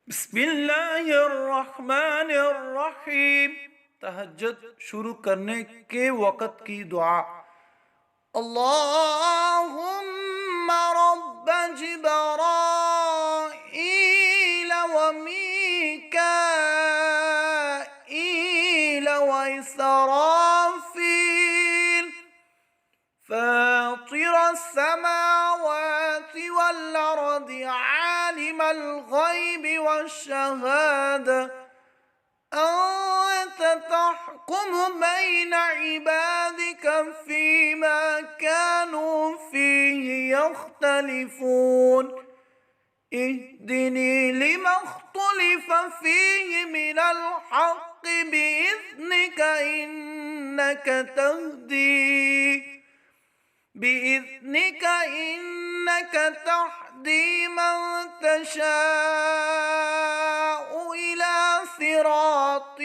बिस्मिल्लाहिर्रहमानिर्रहीम। तहज्जुद शुरू करने के वक़्त की दुआ। अल्लाहुम्मा रब्ब जिब्राईल व मीकाईल व इसराफील फातिर अस्समावाति वल अर्दि आलिमल गैबि वश्शहादा أنت تحكم بين عبادك فيما كانوا فيه يختلفون اهدني لما اختلف فيه من الحق بإذنك تهدي من تشاء إلى صراط